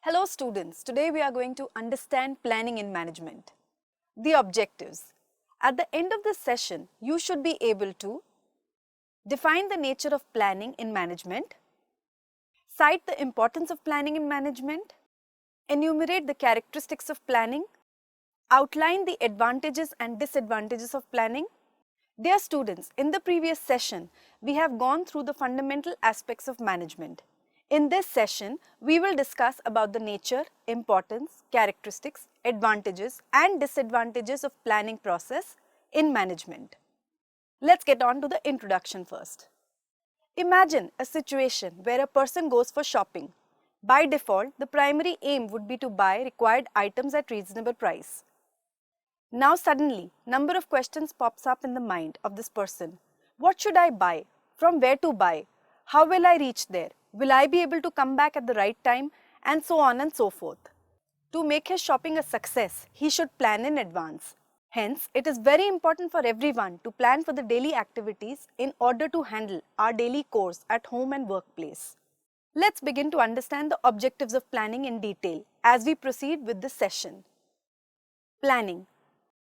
Hello students, today we are going to understand planning in management. The objectives. At the end of this session, you should be able to define the nature of planning in management, cite the importance of planning in management, enumerate the characteristics of planning, outline the advantages and disadvantages of planning. Dear students, in the previous session, we have gone through the fundamental aspects of management. In this session, we will discuss about the nature, importance, characteristics, advantages and disadvantages of planning process in management. Let's get on to the introduction first. Imagine a situation where a person goes for shopping. By default, the primary aim would be to buy required items at reasonable price. Now suddenly, number of questions pops up in the mind of this person. What should I buy? From where to buy? How will I reach there? Will I be able to come back at the right time? And so on and so forth. To make his shopping a success, he should plan in advance. Hence, it is very important for everyone to plan for the daily activities in order to handle our daily chores at home and workplace. Let's begin to understand the objectives of planning in detail as we proceed with this session. Planning.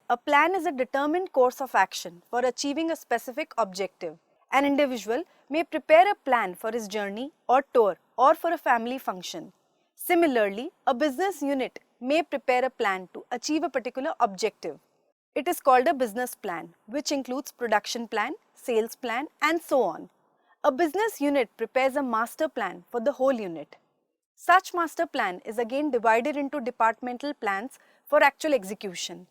A plan is a determined course of action for achieving a specific objective. An individual may prepare a plan for his journey or tour or for a family function. Similarly, a business unit may prepare a plan to achieve a particular objective. It is called a business plan, which includes production plan, sales plan, and so on. A business unit prepares a master plan for the whole unit. Such master plan is again divided into departmental plans for actual execution.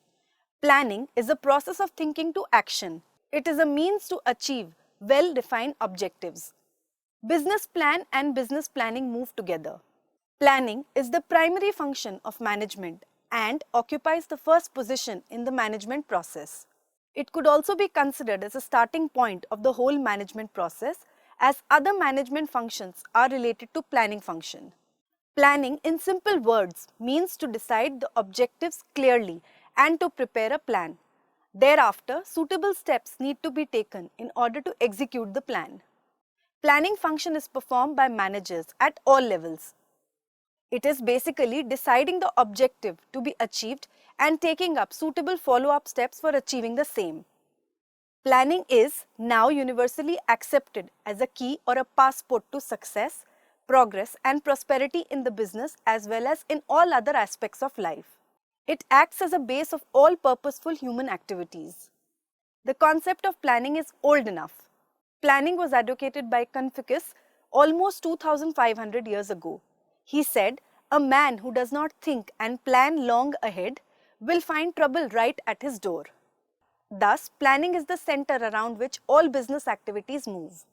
Planning is a process of thinking to action. It is a means to achieve well-defined objectives. Business plan and business planning move together. Planning is the primary function of management and occupies the first position in the management process. It could also be considered as a starting point of the whole management process, as other management functions are related to planning function. Planning, in simple words, means to decide the objectives clearly and to prepare a plan. Thereafter, suitable steps need to be taken in order to execute the plan. Planning function is performed by managers at all levels. It is basically deciding the objective to be achieved and taking up suitable follow-up steps for achieving the same. Planning is now universally accepted as a key or a passport to success, progress and prosperity in the business as well as in all other aspects of life. It acts as a base of all purposeful human activities. The concept of planning is old enough. Planning was advocated by Confucius almost 2500 years ago. He said, "A man who does not think and plan long ahead will find trouble right at his door." Thus, planning is the center around which all business activities move.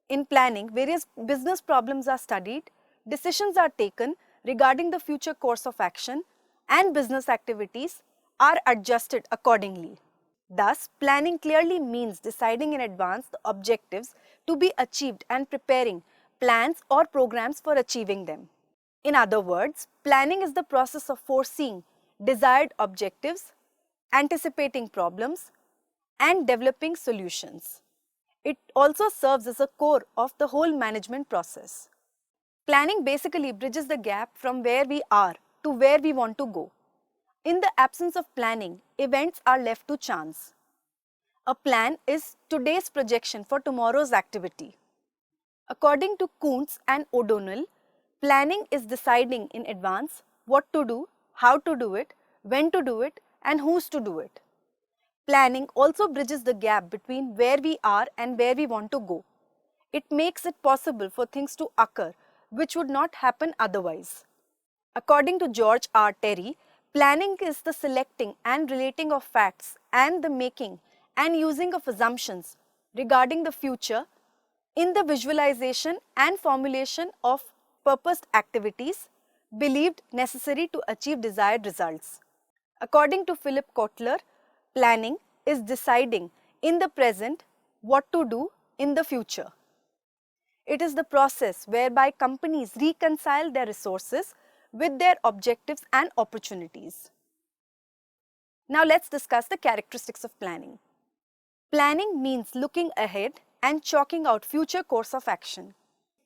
In planning, various business problems are studied, decisions are taken regarding the future course of action, and business activities are adjusted accordingly. Thus, planning clearly means deciding in advance the objectives to be achieved and preparing plans or programs for achieving them. In other words, planning is the process of foreseeing desired objectives, anticipating problems, and developing solutions. It also serves as a core of the whole management process. Planning basically bridges the gap from where we are to where we want to go. In the absence of planning, events are left to chance. A plan is today's projection for tomorrow's activity. According to Kuntz and O'Donnell, planning is deciding in advance what to do, how to do it, when to do it, and who's to do it. Planning also bridges the gap between where we are and where we want to go. It makes it possible for things to occur which would not happen otherwise. According to George R. Terry, planning is the selecting and relating of facts and the making and using of assumptions regarding the future in the visualization and formulation of purposed activities believed necessary to achieve desired results. According to Philip Kotler, planning is deciding in the present what to do in the future. It is the process whereby companies reconcile their resources with their objectives and opportunities. Now let's discuss the characteristics of planning. Planning means looking ahead and chalking out future course of action.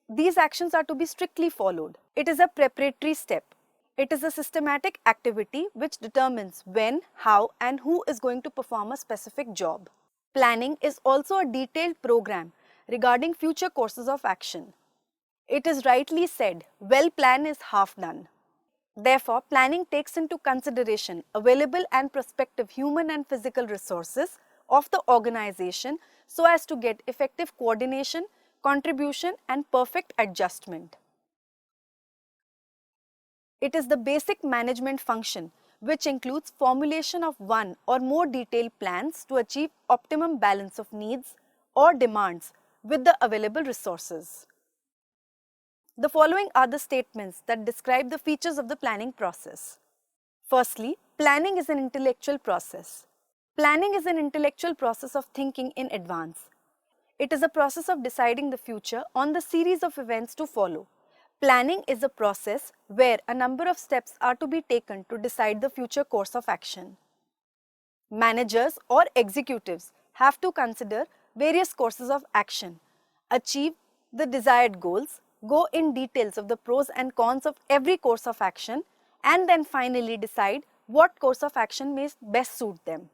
These actions are to be strictly followed. It is a preparatory step. It is a systematic activity which determines when, how, and who is going to perform a specific job. Planning is also a detailed program regarding future courses of action. It is rightly said, well planned is half done. Therefore, planning takes into consideration available and prospective human and physical resources of the organization so as to get effective coordination, contribution, and perfect adjustment. It is the basic management function which includes formulation of one or more detailed plans to achieve optimum balance of needs or demands with the available resources. The following are the statements that describe the features of the planning process. Firstly, planning is an intellectual process. Planning is an intellectual process of thinking in advance. It is a process of deciding the future on the series of events to follow. Planning is a process where a number of steps are to be taken to decide the future course of action. Managers or executives have to consider various courses of action, achieve the desired goals, go in details of the pros and cons of every course of action, and then finally decide what course of action may best suit them.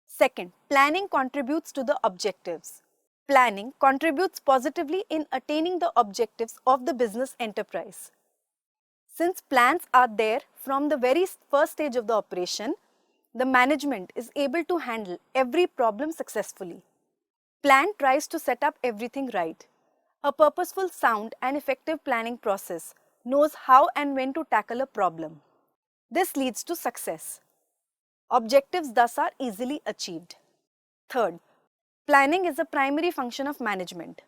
Second, planning contributes to the objectives. Planning contributes positively in attaining the objectives of the business enterprise. Since plans are there from the very first stage of the operation, the management is able to handle every problem successfully. Plan tries to set up everything right. A purposeful, sound and effective planning process knows how and when to tackle a problem. This leads to success. Objectives thus are easily achieved. Third, planning is a primary function of management.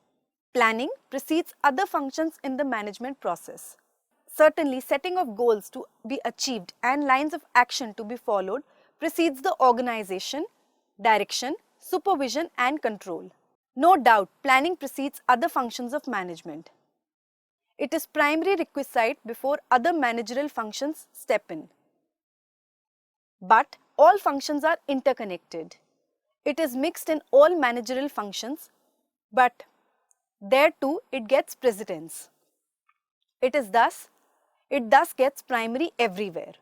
Planning precedes other functions in the management process. Certainly, setting of goals to be achieved and lines of action to be followed precedes the organization, direction, supervision and control. No doubt, planning precedes other functions of management. It is primary requisite before other managerial functions step in. But all functions are interconnected. It is mixed in all managerial functions, but there too it gets precedence. It thus gets primary everywhere.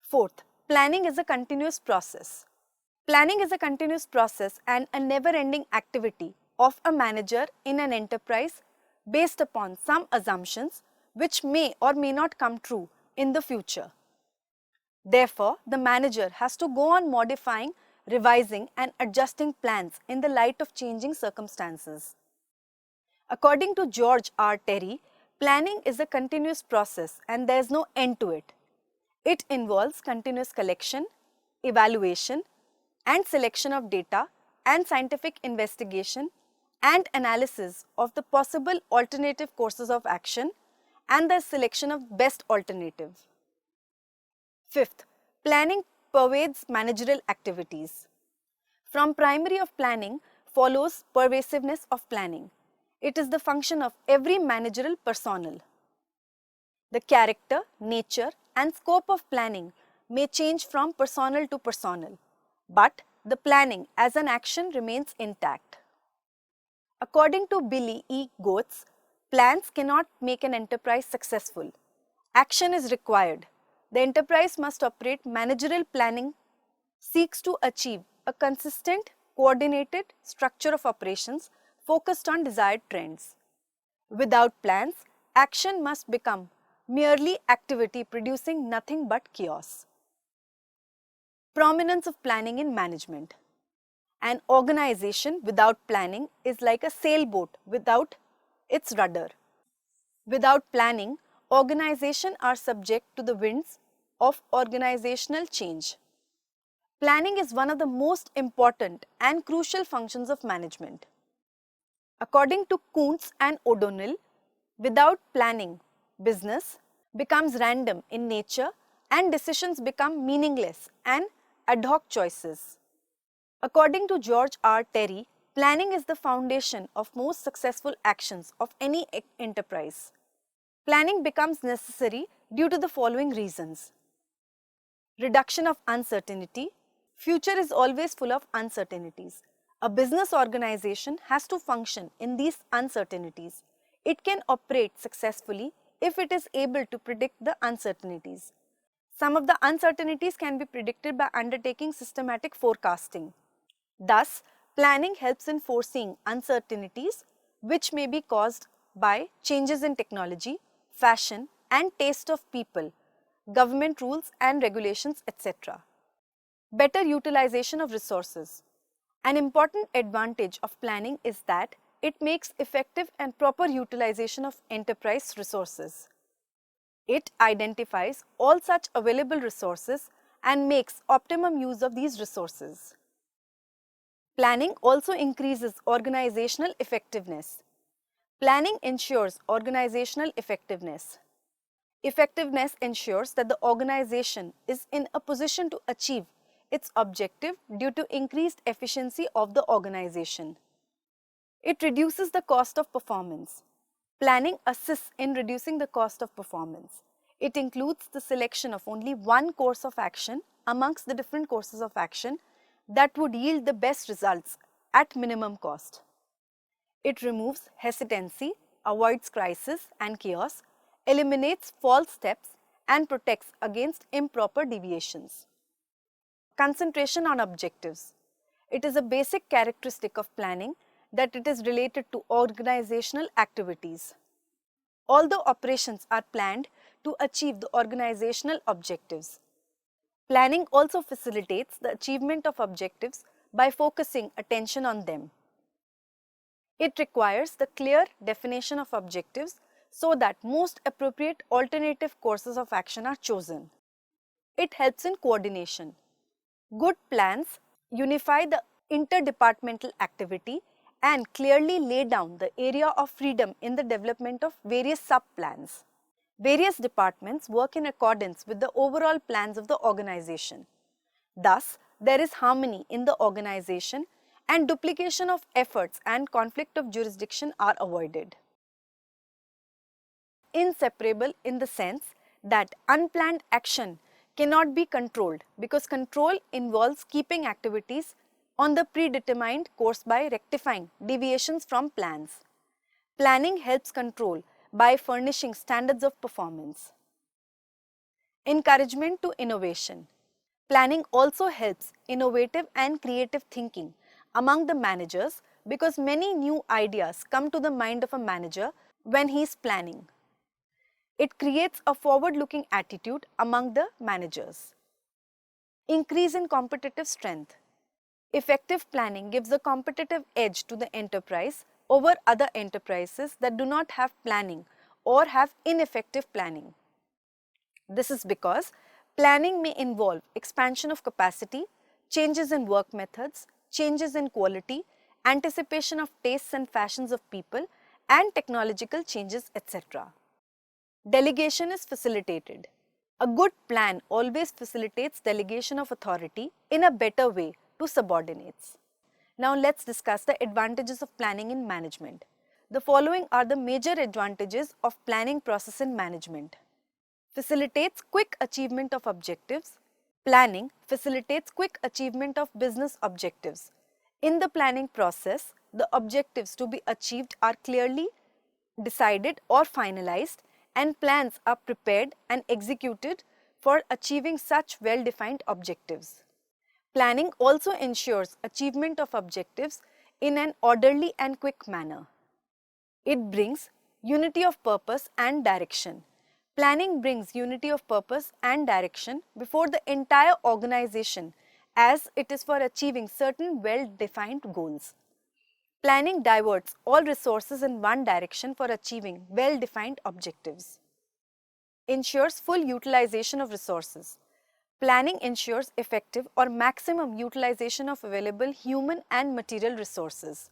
Fourth, planning is a continuous process. Planning is a continuous process and a never-ending activity of a manager in an enterprise based upon some assumptions which may or may not come true in the future. Therefore, the manager has to go on modifying, revising and adjusting plans in the light of changing circumstances. According to George R. Terry, planning is a continuous process and there is no end to it. It involves continuous collection, evaluation, and selection of data and scientific investigation and analysis of the possible alternative courses of action and the selection of best alternative. Fifth, planning pervades managerial activities. From primary of planning follows pervasiveness of planning. It is the function of every managerial personnel. The character, nature and scope of planning may change from personnel to personnel, but the planning as an action remains intact. According to Billy E. Goetz, plans cannot make an enterprise successful. Action is required. The enterprise must operate. Managerial planning seeks to achieve a consistent, coordinated structure of operations focused on desired trends. Without plans, action must become merely activity producing nothing but chaos. Prominence of planning in management. An organization without planning is like a sailboat without its rudder. Without planning, organizations are subject to the winds of organizational change. Planning is one of the most important and crucial functions of management. According to Kuntz and O'Donnell, without planning, business becomes random in nature and decisions become meaningless and ad hoc choices. According to George R. Terry, planning is the foundation of most successful actions of any enterprise. Planning becomes necessary due to the following reasons. Reduction of uncertainty. Future is always full of uncertainties. A business organization has to function in these uncertainties. It can operate successfully if it is able to predict the uncertainties. Some of the uncertainties can be predicted by undertaking systematic forecasting. Thus, planning helps in foreseeing uncertainties which may be caused by changes in technology, fashion and taste of people, government rules and regulations, etc. Better utilization of resources. An important advantage of planning is that it makes effective and proper utilization of enterprise resources. It identifies all such available resources and makes optimum use of these resources. Planning also increases organizational effectiveness. Planning ensures organizational effectiveness. Effectiveness ensures that the organization is in a position to achieve its objective due to increased efficiency of the organization. It reduces the cost of performance. Planning assists in reducing the cost of performance. It includes the selection of only one course of action amongst the different courses of action that would yield the best results at minimum cost. It removes hesitancy, avoids crisis and chaos, eliminates false steps and protects against improper deviations. Concentration on objectives. It is a basic characteristic of planning that it is related to organizational activities. Although operations are planned to achieve the organizational objectives, planning also facilitates the achievement of objectives by focusing attention on them. It requires the clear definition of objectives so that most appropriate alternative courses of action are chosen. It helps in coordination. Good plans unify the interdepartmental activity and clearly lay down the area of freedom in the development of various sub-plans. Various departments work in accordance with the overall plans of the organization. Thus, there is harmony in the organization and duplication of efforts and conflict of jurisdiction are avoided. Inseparable in the sense that unplanned action cannot be controlled because control involves keeping activities on the predetermined course by rectifying deviations from plans. Planning helps control by furnishing standards of performance. Encouragement to innovation. Planning also helps innovative and creative thinking among the managers because many new ideas come to the mind of a manager when he is planning. It creates a forward-looking attitude among the managers. Increase in competitive strength. Effective planning gives a competitive edge to the enterprise over other enterprises that do not have planning or have ineffective planning. This is because planning may involve expansion of capacity, changes in work methods, changes in quality, anticipation of tastes and fashions of people, and technological changes, etc. Delegation is facilitated. A good plan always facilitates delegation of authority in a better way to subordinates. Now let's discuss the advantages of planning in management. The following are the major advantages of planning process in management. Facilitates quick achievement of objectives. Planning facilitates quick achievement of business objectives. In the planning process, the objectives to be achieved are clearly decided or finalized and plans are prepared and executed for achieving such well-defined objectives. Planning also ensures achievement of objectives in an orderly and quick manner. It brings unity of purpose and direction. Planning brings unity of purpose and direction before the entire organization as it is for achieving certain well-defined goals. Planning diverts all resources in one direction for achieving well-defined objectives. Ensures full utilization of resources. Planning ensures effective or maximum utilization of available human and material resources.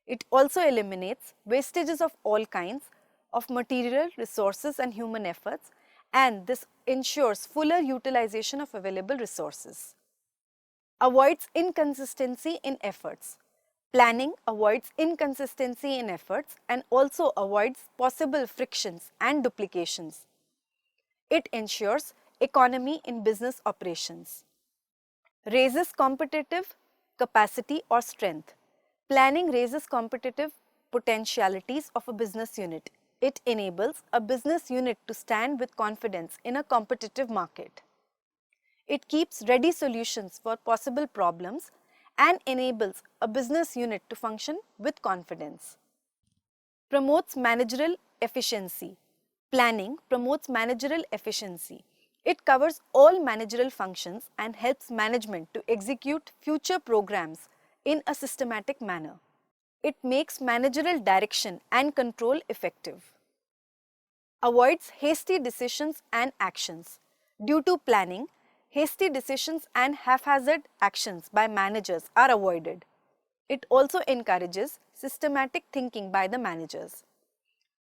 It also eliminates wastages of all kinds of material, resources and human efforts, and this ensures fuller utilization of available resources. Avoids inconsistency in efforts. Planning avoids inconsistency in efforts and also avoids possible frictions and duplications. It ensures economy in business operations. Raises competitive capacity or strength. Planning raises competitive potentialities of a business unit. It enables a business unit to stand with confidence in a competitive market. It keeps ready solutions for possible problems and enables a business unit to function with confidence. Promotes managerial efficiency. Planning promotes managerial efficiency. It covers all managerial functions and helps management to execute future programs in a systematic manner. It makes managerial direction and control effective. Avoids hasty decisions and actions. Due to planning, hasty decisions and haphazard actions by managers are avoided. It also encourages systematic thinking by the managers.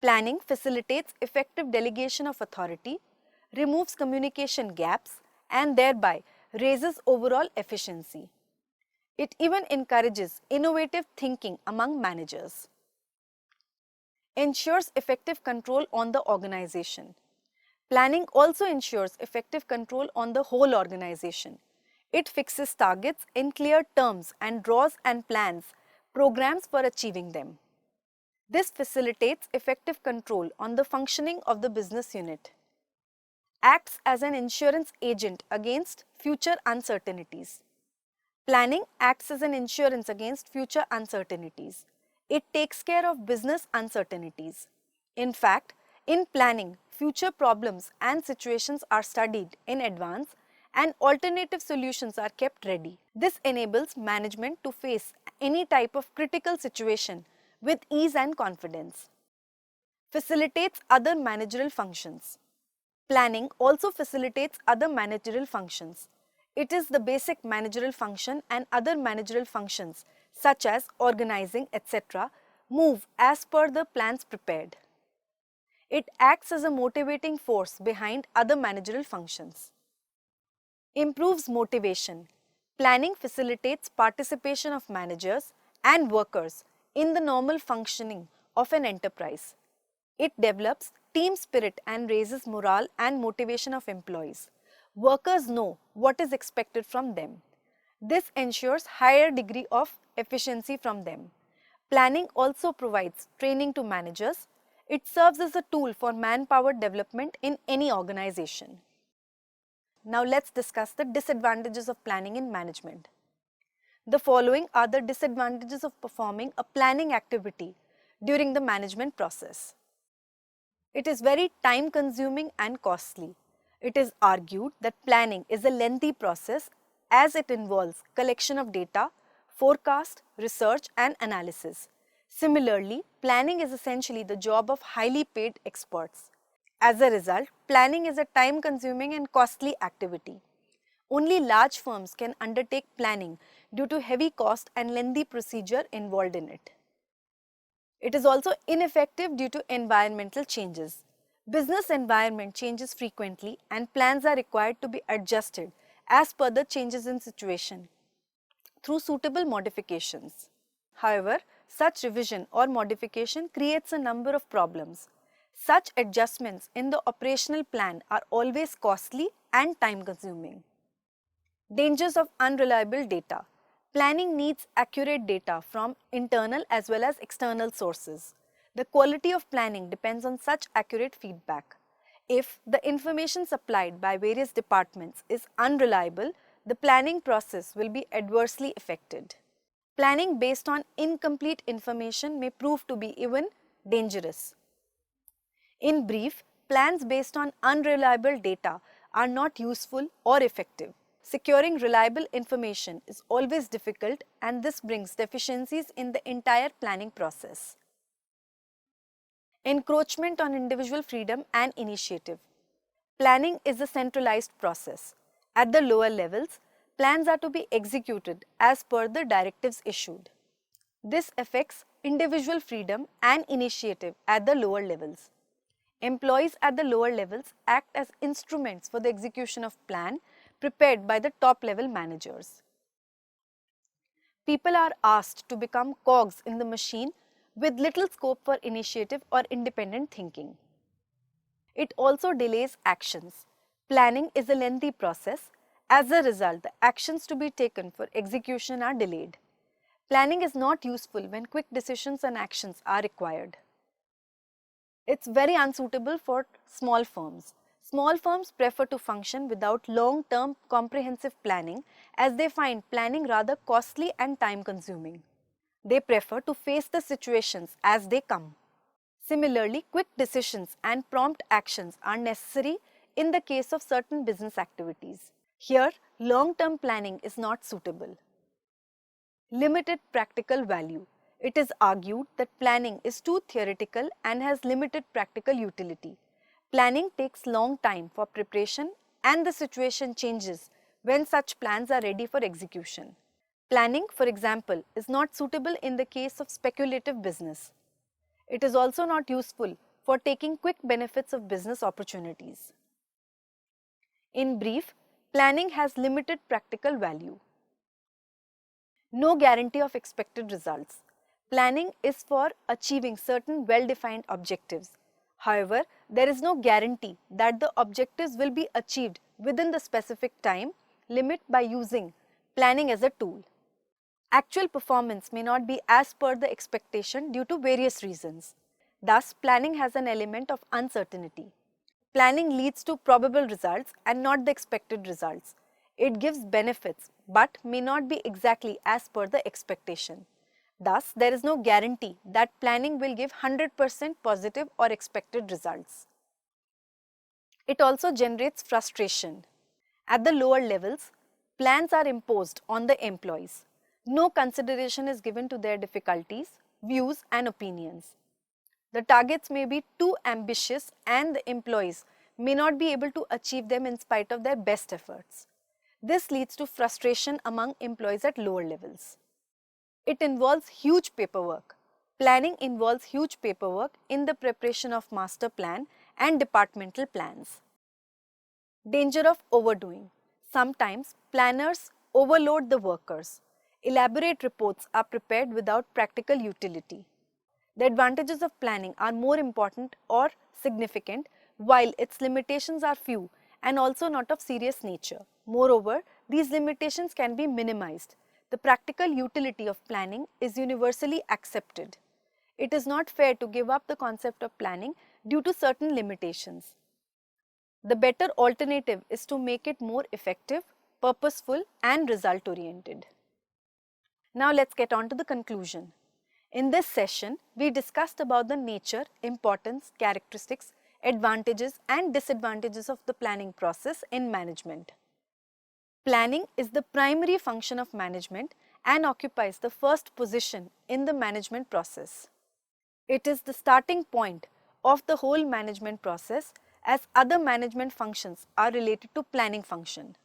Planning facilitates effective delegation of authority, removes communication gaps, and thereby raises overall efficiency. It even encourages innovative thinking among managers. Ensures effective control on the organization. Planning also ensures effective control on the whole organization. It fixes targets in clear terms and draws and plans programs for achieving them. This facilitates effective control on the functioning of the business unit. Acts as an insurance agent against future uncertainties. Planning acts as an insurance against future uncertainties. It takes care of business uncertainties. In fact, in planning, future problems and situations are studied in advance and alternative solutions are kept ready. This enables management to face any type of critical situation with ease and confidence. Facilitates other managerial functions. Planning also facilitates other managerial functions. It is the basic managerial function and other managerial functions such as organizing, etc. move as per the plans prepared. It acts as a motivating force behind other managerial functions. Improves motivation. Planning facilitates participation of managers and workers in the normal functioning of an enterprise. It develops team spirit and raises morale and motivation of employees. Workers know what is expected from them. This ensures higher degree of efficiency from them. Planning also provides training to managers. It serves as a tool for manpower development in any organization. Now let's discuss the disadvantages of planning in management. The following are the disadvantages of performing a planning activity during the management process. It is very time consuming and costly. It is argued that planning is a lengthy process as it involves collection of data, forecast, research and analysis. Similarly, planning is essentially the job of highly paid experts. As a result, planning is a time-consuming and costly activity. Only large firms can undertake planning due to heavy cost and lengthy procedure involved in it. It is also ineffective due to environmental changes. Business environment changes frequently and plans are required to be adjusted as per the changes in situation through suitable modifications. However, such revision or modification creates a number of problems. Such adjustments in the operational plan are always costly and time-consuming. Dangers of unreliable data. Planning needs accurate data from internal as well as external sources. The quality of planning depends on such accurate feedback. If the information supplied by various departments is unreliable, the planning process will be adversely affected. Planning based on incomplete information may prove to be even dangerous. In brief, plans based on unreliable data are not useful or effective. Securing reliable information is always difficult and this brings deficiencies in the entire planning process. Encroachment on individual freedom and initiative. Planning is a centralized process. At the lower levels, plans are to be executed as per the directives issued. This affects individual freedom and initiative at the lower levels. Employees at the lower levels act as instruments for the execution of plan prepared by the top level managers. People are asked to become cogs in the machine with little scope for initiative or independent thinking. It also delays actions. Planning is a lengthy process. As a result, the actions to be taken for execution are delayed. Planning is not useful when quick decisions and actions are required. It's very unsuitable for small firms. Small firms prefer to function without long-term comprehensive planning as they find planning rather costly and time-consuming. They prefer to face the situations as they come. Similarly, quick decisions and prompt actions are necessary in the case of certain business activities. Here, long-term planning is not suitable. Limited practical value. It is argued that planning is too theoretical and has limited practical utility. Planning takes long time for preparation and the situation changes when such plans are ready for execution. Planning, for example, is not suitable in the case of speculative business. It is also not useful for taking quick benefits of business opportunities. In brief, planning has limited practical value. No guarantee of expected results. Planning is for achieving certain well-defined objectives. However, there is no guarantee that the objectives will be achieved within the specific time limit by using planning as a tool. Actual performance may not be as per the expectation due to various reasons. Thus, planning has an element of uncertainty. Planning leads to probable results and not the expected results. It gives benefits but may not be exactly as per the expectation. Thus, there is no guarantee that planning will give 100% positive or expected results. It also generates frustration. At the lower levels, plans are imposed on the employees. No consideration is given to their difficulties, views and opinions. The targets may be too ambitious and the employees may not be able to achieve them in spite of their best efforts. This leads to frustration among employees at lower levels. It involves huge paperwork. Planning involves huge paperwork in the preparation of master plan and departmental plans. Danger of overdoing. Sometimes planners overload the workers. Elaborate reports are prepared without practical utility. The advantages of planning are more important or significant while its limitations are few and also not of serious nature. Moreover, these limitations can be minimized. The practical utility of planning is universally accepted. It is not fair to give up the concept of planning due to certain limitations. The better alternative is to make it more effective, purposeful and result-oriented. Now let's get on to the conclusion. In this session, we discussed about the nature, importance, characteristics, advantages and disadvantages of the planning process in management. Planning is the primary function of management and occupies the first position in the management process. It is the starting point of the whole management process as other management functions are related to planning function.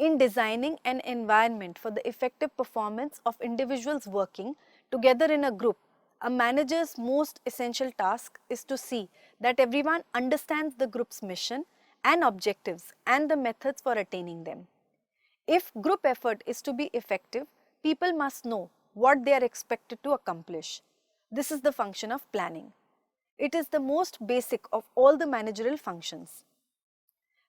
In designing an environment for the effective performance of individuals working together in a group, a manager's most essential task is to see that everyone understands the group's mission and objectives and the methods for attaining them. If group effort is to be effective, people must know what they are expected to accomplish. This is the function of planning. It is the most basic of all the managerial functions.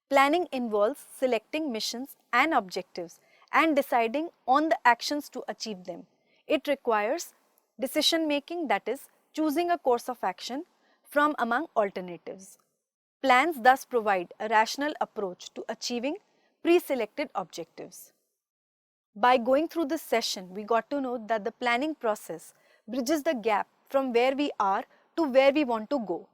Planning involves selecting missions and objectives and deciding on the actions to achieve them. It requires decision making, that is, choosing a course of action from among alternatives. Plans thus provide a rational approach to achieving pre-selected objectives. By going through this session, we got to know that the planning process bridges the gap from where we are to where we want to go.